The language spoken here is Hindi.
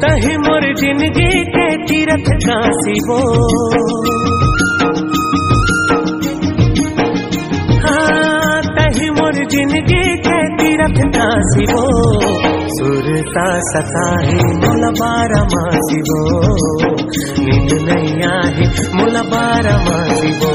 तही मोर जिंदगी के तीरथ काशी वो, हाँ तही मोर जिंदगी के तीरथ काशी वो, सुरता सताए मुला बारा मासी वो, नींद नहीं आए मुला बारा मासी वो।